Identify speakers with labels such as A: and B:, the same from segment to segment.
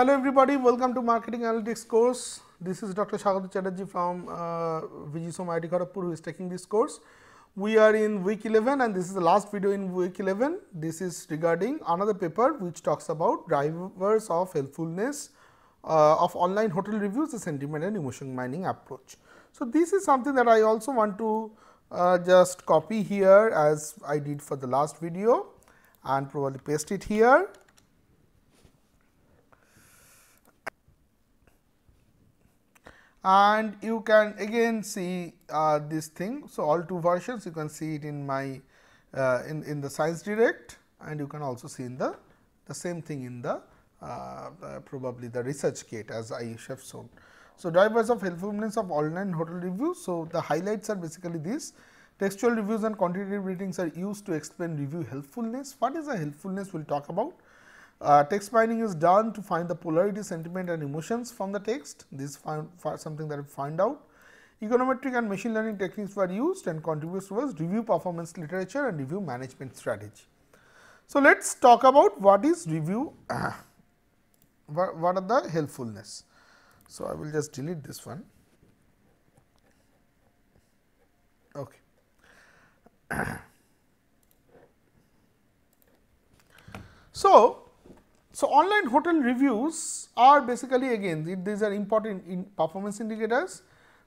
A: Hello everybody, welcome to Marketing Analytics course. This is Dr. Shagata Chatterjee from Vigisom IIT Kharagpur who is taking this course. We are in week 11 and this is the last video in week 11. This is regarding another paper which talks about drivers of helpfulness of online hotel reviews, the sentiment and emotion mining approach. So, this is something that I also want to just copy here as I did for the last video and probably paste it here. And you can again see this thing. So, all two versions you can see it in my in the Science Direct, and you can also see in the same thing in the probably the ResearchGate as I have shown. So, drivers of helpfulness of online hotel reviews. So, the highlights are basically this: textual reviews and quantitative ratings are used to explain review helpfulness. What is the helpfulness? We will talk about. Text mining is done to find the polarity, sentiment and emotions from the text. This is something that we find out. Econometric and machine learning techniques were used and contributes towards review performance literature and review management strategy. So, let us talk about what is review, what are the helpfulness. So, I will just delete this one. Okay. So, online hotel reviews are basically again these are important in performance indicators.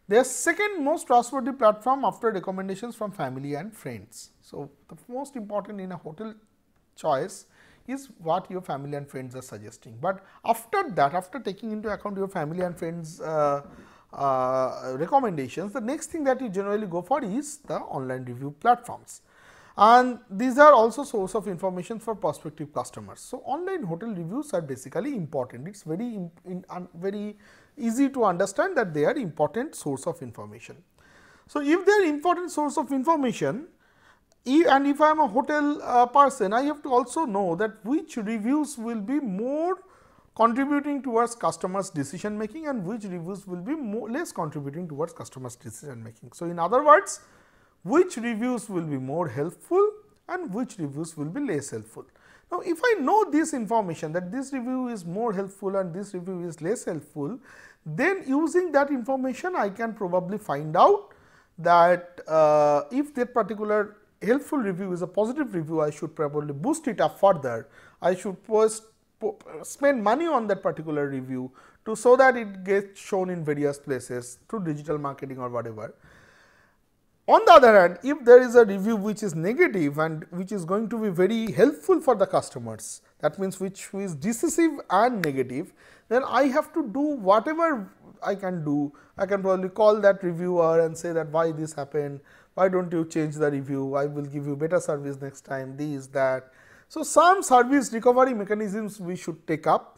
A: They are second most trustworthy platform after recommendations from family and friends. So, the most important in a hotel choice is what your family and friends are suggesting. But after that, after taking into account your family and friends recommendations, the next thing that you generally go for is the online review platforms. And these are also source of information for prospective customers. So, online hotel reviews are basically important. It is very easy to understand that they are important source of information. So, if they are important source of information, and if I am a hotel person, I have to also know that which reviews will be more contributing towards customers decision making and which reviews will be less contributing towards customers decision making. So, in other words, which reviews will be more helpful and which reviews will be less helpful. Now, if I know this information that this review is more helpful and this review is less helpful, then using that information I can probably find out that if that particular helpful review is a positive review, I should probably boost it up further. I should spend money on that particular review to so that it gets shown in various places through digital marketing or whatever. On the other hand, if there is a review which is negative and which is going to be very helpful for the customers, that means which is decisive and negative, then I have to do whatever I can do. I can probably call that reviewer and say that why this happened, why don't you change the review, I will give you better service next time, this, that. So, some service recovery mechanisms we should take up.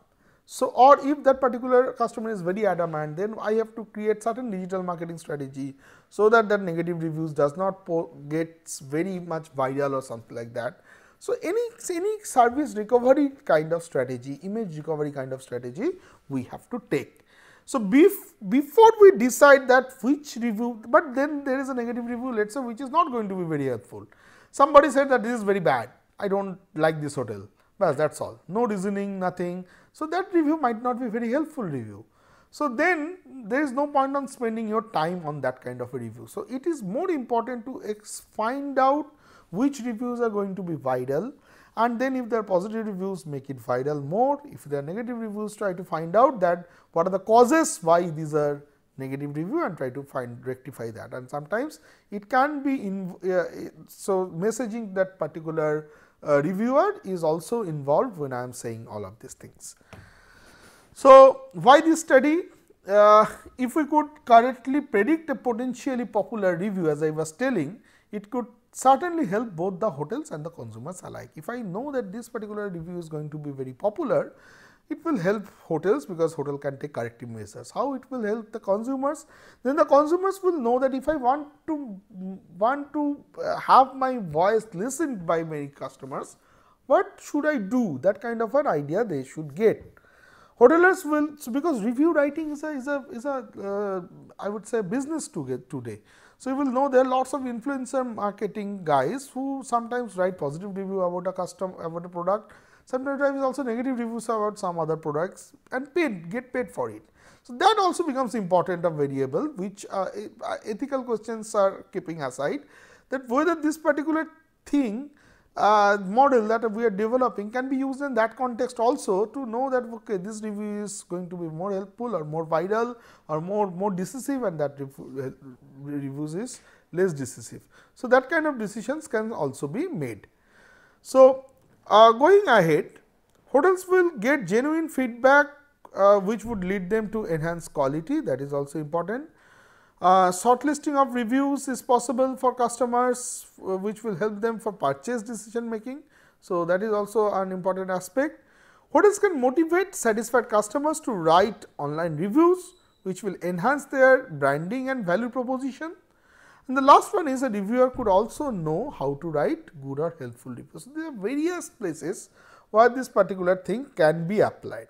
A: So, or if that particular customer is very adamant, then I have to create certain digital marketing strategy, so that that negative reviews does not gets very much viral or something like that. So, any service recovery kind of strategy, image recovery kind of strategy we have to take. So, before we decide that which review, but then there is a negative review, let us say, which is not going to be very helpful. Somebody said that this is very bad, I do not like this hotel, but that is all, no reasoning, nothing. So, that review might not be very helpful review. So, then there is no point on spending your time on that kind of a review. So, it is more important to find out which reviews are going to be viral, and then if there are positive reviews, make it viral more. If there are negative reviews, try to find out that what are the causes why these are negative review and try to rectify that. And sometimes it can be so messaging that particular reviewer is also involved when I am saying all of these things. So, why this study? If we could correctly predict a potentially popular review, as I was telling, it could certainly help both the hotels and the consumers alike. If I know that this particular review is going to be very popular, it will help hotels because hotel can take corrective measures. How it will help the consumers? Then the consumers will know that if I want to have my voice listened by many customers, what should I do? That kind of an idea they should get. Hoteliers will, so because review writing is a I would say business today. So, you will know there are lots of influencer marketing guys who sometimes write positive review about a product, Sometimes also negative reviews about some other products and get paid for it. So, that also becomes important a variable which ethical questions are keeping aside, that whether this particular thing model that we are developing can be used in that context also, to know that okay, this review is going to be more helpful or more viral or more decisive, and that reviews is less decisive. So, that kind of decisions can also be made. So, going ahead, hotels will get genuine feedback which would lead them to enhance quality, that is also important. Shortlisting of reviews is possible for customers which will help them for purchase decision making. So, that is also an important aspect. Hotels can motivate satisfied customers to write online reviews which will enhance their branding and value proposition. And the last one is, a reviewer could also know how to write good or helpful reviews. So, there are various places where this particular thing can be applied.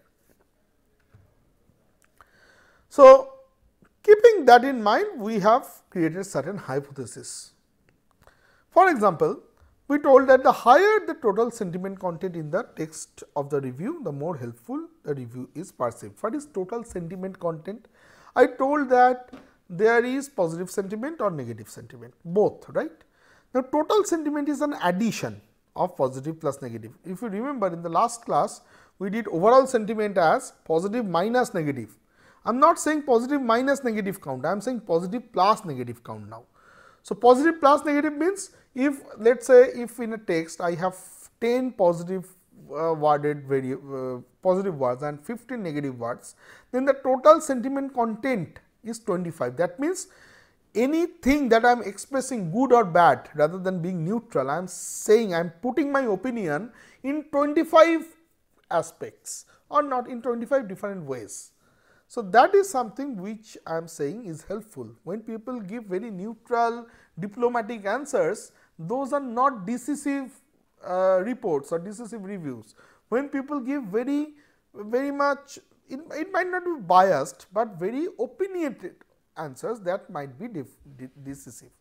A: So, keeping that in mind, we have created certain hypotheses. For example, we told that the higher the total sentiment content in the text of the review, the more helpful the review is perceived. What is total sentiment content? I told that there is positive sentiment or negative sentiment, both, right. Now, total sentiment is an addition of positive plus negative. If you remember, in the last class, we did overall sentiment as positive minus negative. I am not saying positive minus negative count, I am saying positive plus negative count now. So, positive plus negative means, if let us say if in a text I have 10 positive worded positive words and 15 negative words, then the total sentiment content is 25. That means, anything that I am expressing good or bad, rather than being neutral, I am saying, I am putting my opinion in 25 aspects or not in 25 different ways. So, that is something which I am saying is helpful. When people give very neutral diplomatic answers, those are not decisive reports or decisive reviews. When people give very much, it might not be biased, but very opinionated answers, that might be decisive.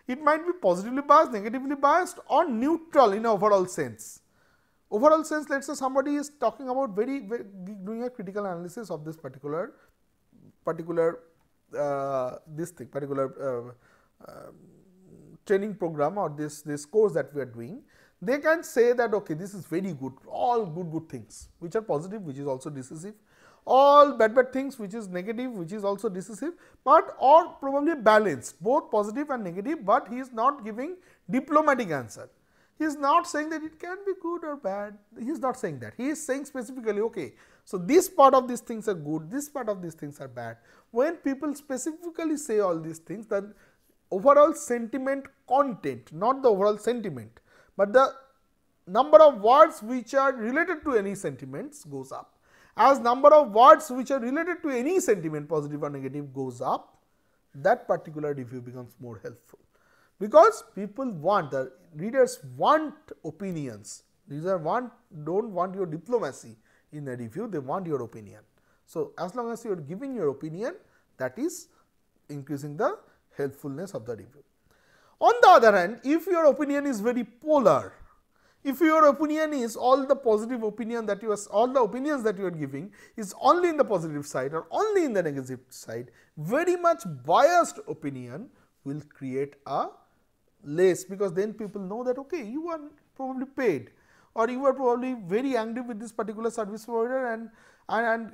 A: It might be positively biased, negatively biased, or neutral in overall sense. Overall sense, let us say somebody is talking about doing a critical analysis of this particular training program or this course that we are doing. They can say that okay, this is very good, all good things which are positive, which is also decisive, all bad things which is negative, which is also decisive, but or probably balanced, both positive and negative, but he is not giving diplomatic answer. He is not saying that it can be good or bad, he is not saying that. He is saying specifically, okay, so this part of these things are good, this part of these things are bad. When people specifically say all these things, then overall sentiment content, not the overall sentiment, but the number of words which are related to any sentiments goes up. As number of words which are related to any sentiment, positive or negative, goes up, that particular review becomes more helpful. Because people want, the readers want opinions, readers don't want your diplomacy in a review, they want your opinion. So, as long as you are giving your opinion, that is increasing the helpfulness of the review. On the other hand, if your opinion is very polar, if your opinion is all the positive opinion that you are, all the opinions that you are giving is only in the positive side or only in the negative side, very much biased opinion will create a less, because then people know that okay, you are probably paid or you are probably very angry with this particular service provider and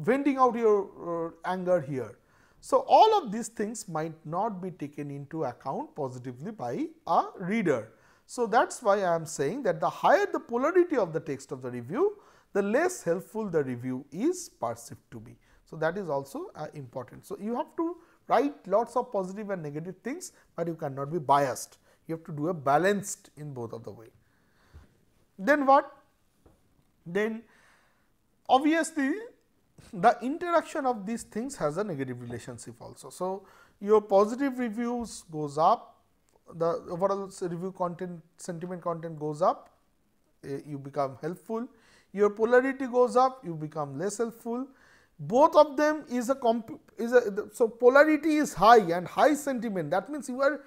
A: venting out your anger here. So, all of these things might not be taken into account positively by a reader. So, that is why I am saying that the higher the polarity of the text of the review, the less helpful the review is perceived to be. So, that is also important. So, you have to write lots of positive and negative things, but you cannot be biased. You have to do a balanced in both of the way. Then what? Then obviously, the interaction of these things has a negative relationship also. So, your positive reviews goes up, the overall review content, sentiment content goes up, you become helpful. Your polarity goes up, you become less helpful. Both of them is so polarity is high and high sentiment. That means you are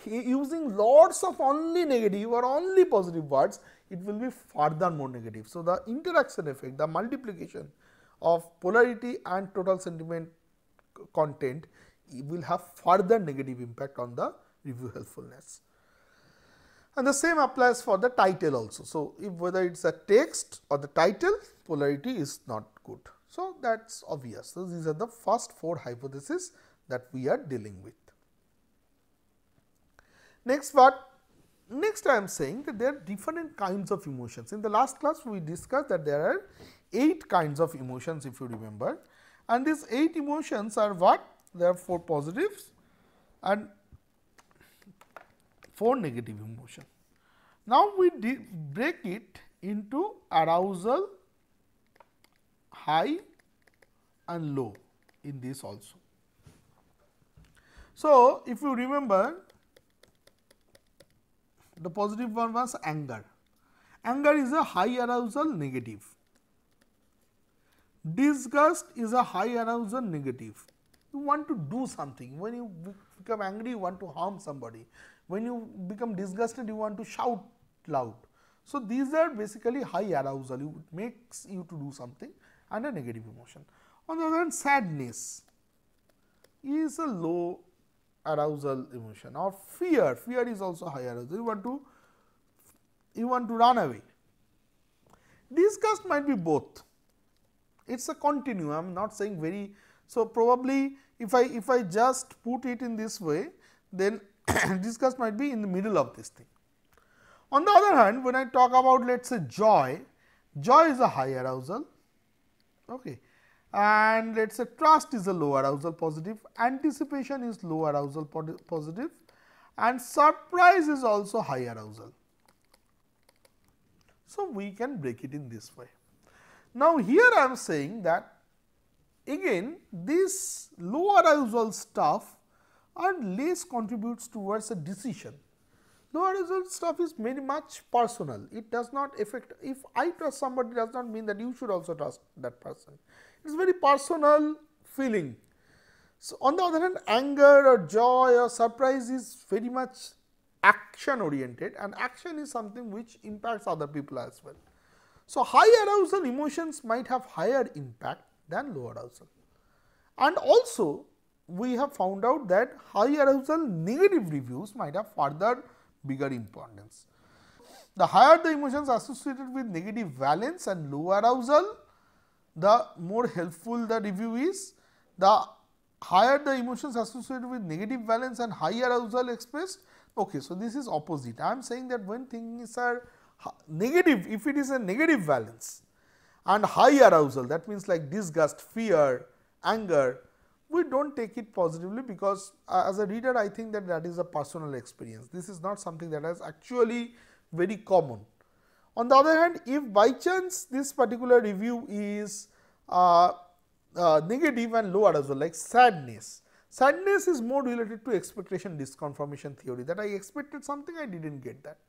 A: using lots of only negative or only positive words. it will be further more negative. So, the interaction effect, the multiplication of polarity and total sentiment content will have further negative impact on the review helpfulness. And the same applies for the title also. So, if whether it is a text or the title, polarity is not good. So, that is obvious. So, these are the first 4 hypotheses that we are dealing with. Next I am saying that there are different kinds of emotions. In the last class we discussed that there are 8 kinds of emotions, if you remember, and these 8 emotions are what? There are 4 positives and 4 negative emotion. Now, we break it into arousal, high and low in this also. So, if you remember, the positive one was anger. Anger is a high arousal, negative. Disgust is a high arousal, negative. You want to do something. When you become angry, you want to harm somebody. When you become disgusted, you want to shout loud. So, these are basically high arousal, it makes you to do something, and a negative emotion. On the other hand, sadness is a low arousal emotion, or fear is also high arousal, you want to run away. Disgust might be both, it is a continuum, I am not saying very. So, probably if I just put it in this way, then disgust might be in the middle of this thing. On the other hand, when I talk about, let us say, joy is a high arousal, okay, and let us say trust is a low arousal, positive, anticipation is low arousal, positive, and surprise is also high arousal. So, we can break it in this way. Now, here I am saying that again this low arousal stuff are less contributes towards a decision. Low arousal stuff is very much personal, it does not affect. If I trust somebody, does not mean that you should also trust that person. It is very personal feeling. So, on the other hand, anger or joy or surprise is very much action oriented, and action is something which impacts other people as well. So, high arousal emotions might have higher impact than low arousal, and also we have found out that high arousal negative reviews might have further bigger importance. The higher the emotions associated with negative valence and low arousal, the more helpful the review is. The higher the emotions associated with negative valence and high arousal expressed. Okay, so, this is opposite. I am saying that when things are negative, if it is a negative valence and high arousal, that means like disgust, fear, anger, we do not take it positively, because as a reader I think that that is a personal experience. This is not something that is actually very common. On the other hand, if by chance this particular review is negative and low arousal, like sadness, sadness is more related to expectation disconfirmation theory, that I expected something, I did not get that.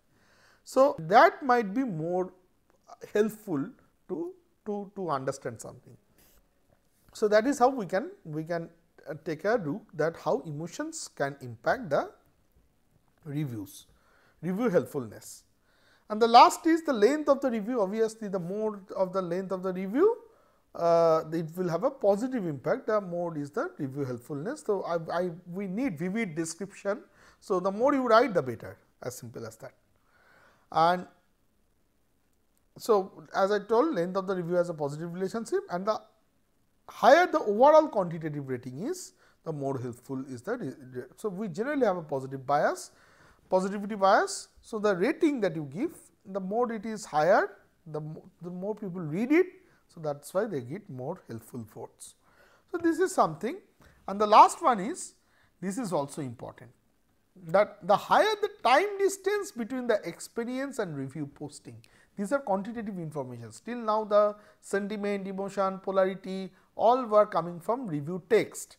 A: So, that might be more helpful to understand something. So, that is how we can take a look that how emotions can impact the review helpfulness. And the last is the length of the review. Obviously, the more of the length of the review, it will have a positive impact, the more is the review helpfulness. So, we need vivid description. So, the more you write, the better, as simple as that. And so, as I told, length of the review has a positive relationship, and the higher the overall quantitative rating is, the more helpful is the. So, we generally have a positive bias, positivity bias. So, the rating that you give, the more it is higher, the more people read it. So, that is why they get more helpful votes. So, this is something, and the last one is, this is also important, that the higher the time distance between the experience and review posting. These are quantitative information. Still now the sentiment, emotion, polarity all were coming from review text,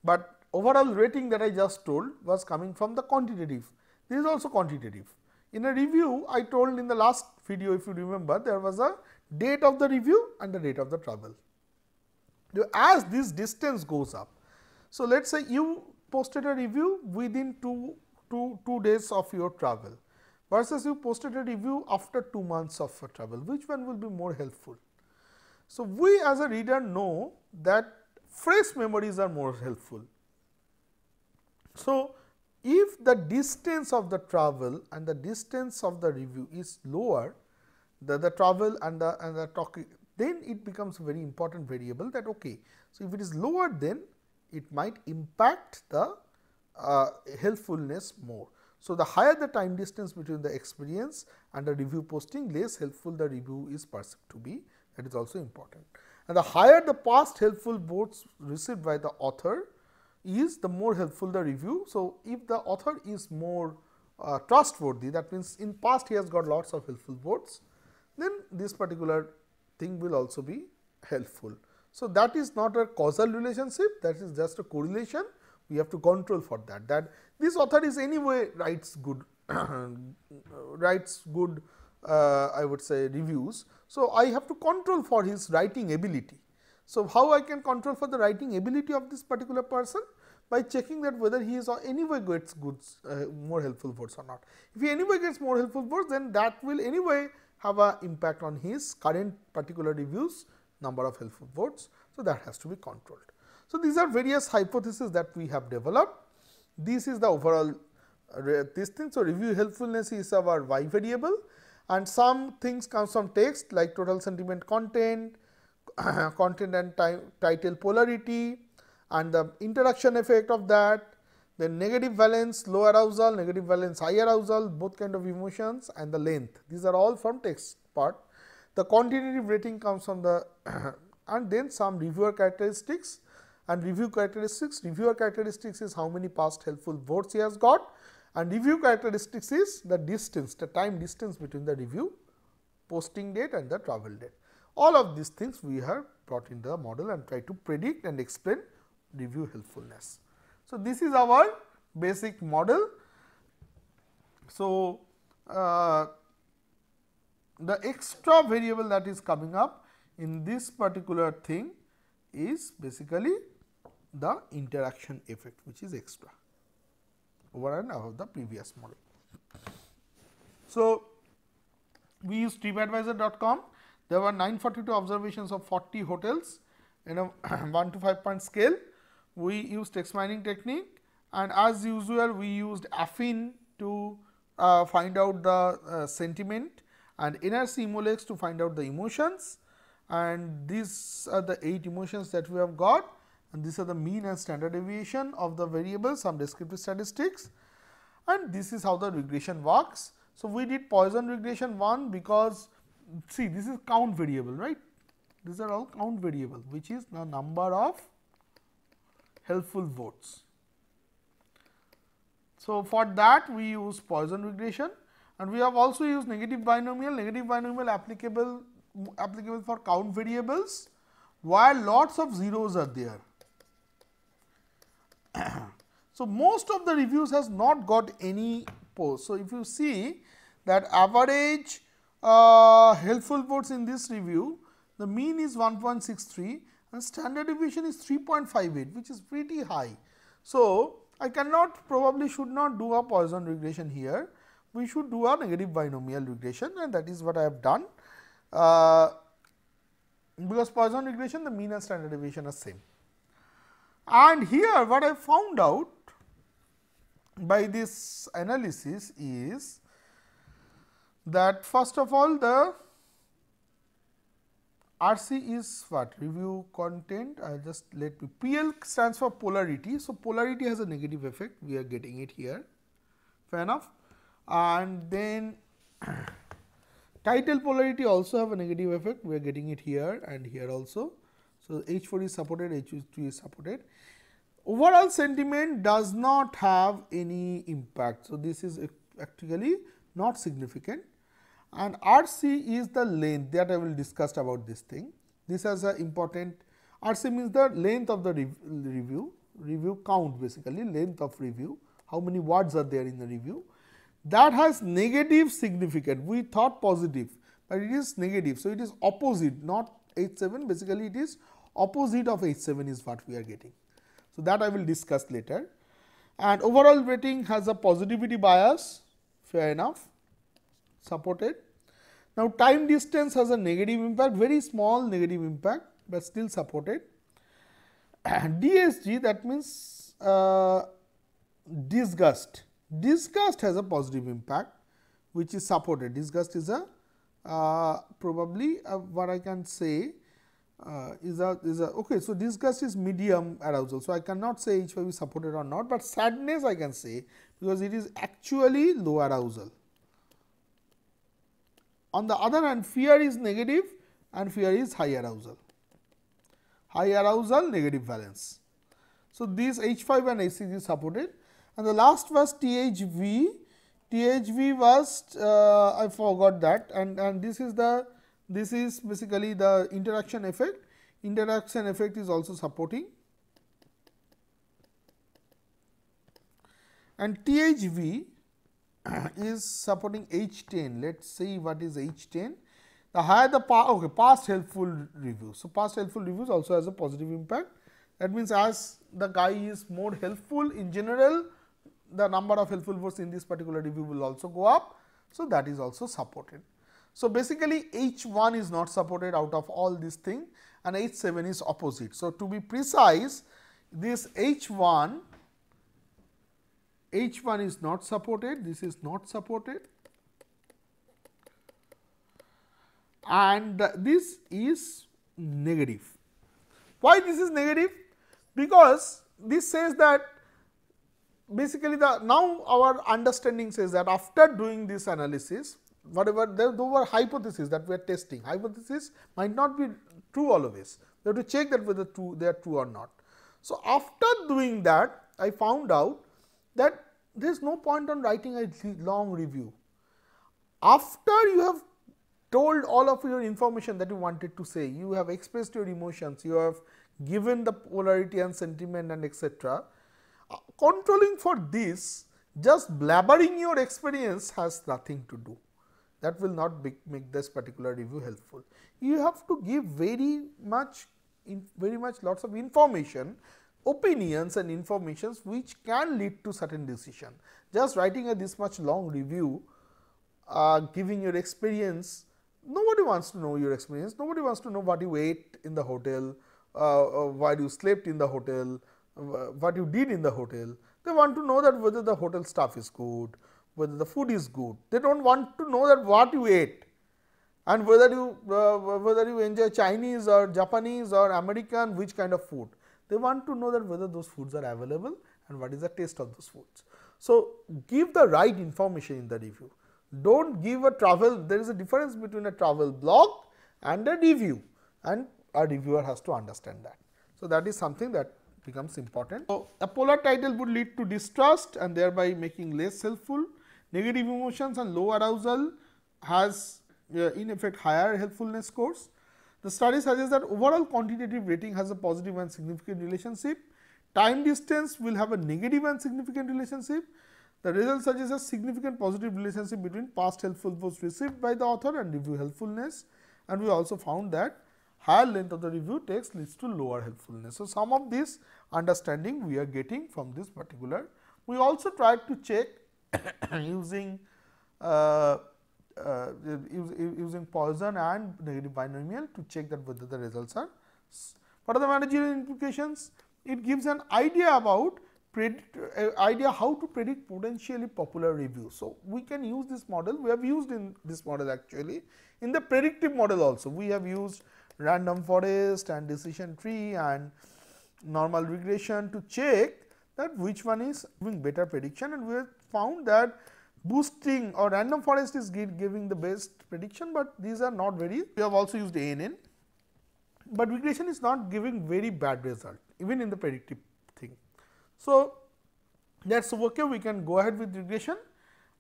A: but overall rating that I just told was coming from the quantitative. This is also quantitative. In a review, I told in the last video, if you remember, there was a date of the review and the date of the travel. As this distance goes up, so let us say you posted a review within two days of your travel, versus you posted a review after 2 months of travel, which one will be more helpful? So, we as a reader know that fresh memories are more helpful. So, if the distance of the travel and the distance of the review is lower, the travel and the talking, then it becomes a very important variable that okay. So, if it is lower, then it might impact the helpfulness more. So, the higher the time distance between the experience and the review posting, less helpful the review is perceived to be, that is also important. And the higher the past helpful votes received by the author is, the more helpful the review. So, if the author is more trustworthy, that means in past he has got lots of helpful votes, then this particular thing will also be helpful. So, that is not a causal relationship, that is just a correlation. We have to control for that, that this author is anyway writes good I would say reviews. So, I have to control for his writing ability. So, how I can control for the writing ability of this particular person? By checking that whether he is anyway gets good more helpful votes or not. If he anyway gets more helpful votes, then that will anyway have an impact on his current particular reviews number of helpful votes. So, that has to be controlled. So, these are various hypotheses that we have developed. This is the overall this thing. So, review helpfulness is our y variable, and some things comes from text like total sentiment content, content and title polarity, and the interaction effect of that, then negative valence, low arousal, negative valence, high arousal, both kind of emotions, and the length. These are all from text part. The quantitative rating comes from the and then some reviewer characteristics and review characteristics. Reviewer characteristics is how many past helpful votes he has got, and review characteristics is the distance, the time distance between the review posting date and the travel date. All of these things we have brought into the model and try to predict and explain review helpfulness. So, this is our basic model. So, the extra variable that is coming up in this particular thing is basically the interaction effect, which is extra over and above the previous model. So, we use tripadvisor.com. There were 942 observations of 40 hotels in a 1 to 5 point scale. We used text mining technique, and as usual we used Affine to find out the sentiment, and NRC Emolex to find out the emotions, and these are the 8 emotions that we have got, and these are the mean and standard deviation of the variables, some descriptive statistics, and this is how the regression works. So, we did Poisson regression 1 because see this is count variable, right. These are all count variable, which is the number of helpful votes. So, for that we use Poisson regression, and we have also used negative binomial applicable for count variables, while lots of zeros are there. So, most of the reviews has not got any post. So, if you see that average helpful votes in this review, the mean is 1.63 and standard deviation is 3.58, which is pretty high. So, I cannot probably should not do a Poisson regression here, we should do a negative binomial regression, and that is what I have done, because Poisson regression the mean and standard deviation are same. And here what I found out by this analysis is that first of all the RC is what? Review content, I just let me, PL stands for polarity. So, polarity has a negative effect, we are getting it here, fair enough. And then title polarity also have a negative effect, we are getting it here and here also. So, H4 is supported, H2 is supported. Overall sentiment does not have any impact. So, this is actually not significant, and RC is the length that I will discuss about this thing. This has a important, RC means the length of the review count, basically length of review, how many words are there in the review. That has negative significance, we thought positive, but it is negative. So, it is opposite, not H7, basically it is opposite of H7 is what we are getting. So, that I will discuss later. And overall rating has a positivity bias, fair enough. supported. Now, time distance has a negative impact, very small negative impact, but still supported. DSG, that means disgust. Disgust has a positive impact, which is supported. Disgust is a probably what I can say is a okay. So, disgust is medium arousal. So, I cannot say H5 is supported or not, but sadness I can say, because it is actually low arousal. On the other hand, fear is negative and fear is high arousal. High arousal, negative valence. So, these H5 and H6 is supported, and the last was THV. THV was I forgot that, and this is basically the interaction effect. Interaction effect is also supporting, and THV is supporting H10. Let us see what is H10. The higher the past helpful review. So, past helpful reviews also has a positive impact. That means, as the guy is more helpful in general, the number of helpful words in this particular review will also go up. So, that is also supported. So, basically H1 is not supported out of all these things, and H7 is opposite. So, to be precise, this H1 is not supported, this is not supported, and this is negative. Why this is negative? Because this says that basically now our understanding says that after doing this analysis, whatever there were hypotheses that we are testing, hypothesis might not be true always. We have to check that whether they are true or not. So, after doing that, I found out that there is no point on writing a long review. After you have told all of your information that you wanted to say, you have expressed your emotions, you have given the polarity and sentiment and etc. Controlling for this, just blabbering your experience has nothing to do. That will not make this particular review helpful. You have to give very much lots of information, opinions and informations which can lead to certain decision. Just writing a this much long review, giving your experience, nobody wants to know your experience, nobody wants to know what you ate in the hotel, why you slept in the hotel, what you did in the hotel. They want to know that whether the hotel staff is good, whether the food is good. They do not want to know that what you ate and whether you enjoy Chinese or Japanese or American, which kind of food. They want to know that whether those foods are available and what is the taste of those foods. So, give the right information in the review. Do not give a travel, there is a difference between a travel blog and a review, and a reviewer has to understand that. So, that is something that becomes important. So, a polar title would lead to distrust and thereby making less helpful. Negative emotions and low arousal has in effect higher helpfulness scores. The study suggests that overall quantitative rating has a positive and significant relationship. Time distance will have a negative and significant relationship. The result suggests a significant positive relationship between past helpful words received by the author and review helpfulness, and we also found that higher length of the review text leads to lower helpfulness. So, some of this understanding we are getting from this particular. We also tried to check using using Poisson and negative binomial to check that whether the results are. What are the managerial implications? It gives an idea about how to predict potentially popular reviews. So, we can use this model, we have used in this model actually. In the predictive model also, we have used random forest and decision tree and normal regression to check that which one is giving better prediction, and we have found that boosting or random forest is giving the best prediction, but these are not very. We have also used ANN, but regression is not giving very bad result even in the predictive thing. So, that is okay, we can go ahead with regression.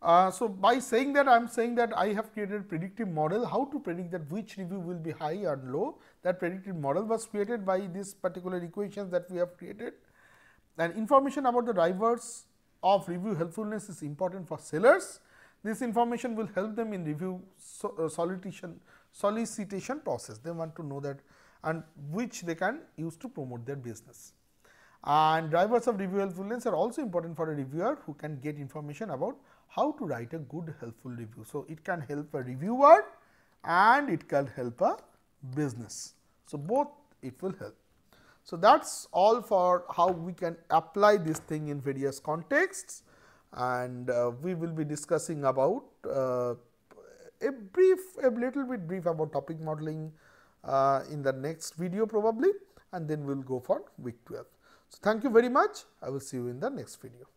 A: So, by saying that I am saying that I have created a predictive model how to predict that which review will be high or low. That predictive model was created by this particular equations that we have created, and information about the drivers of review helpfulness is important for sellers. This information will help them in review solicitation process. They want to know that and which they can use to promote their business. And drivers of review helpfulness are also important for a reviewer who can get information about how to write a good helpful review. So, it can help a reviewer and it can help a business. So, both it will help. So, that is all for how we can apply this thing in various contexts, and we will be discussing about a little bit brief about topic modeling in the next video probably, and then we will go for week 12. So, thank you very much. I will see you in the next video.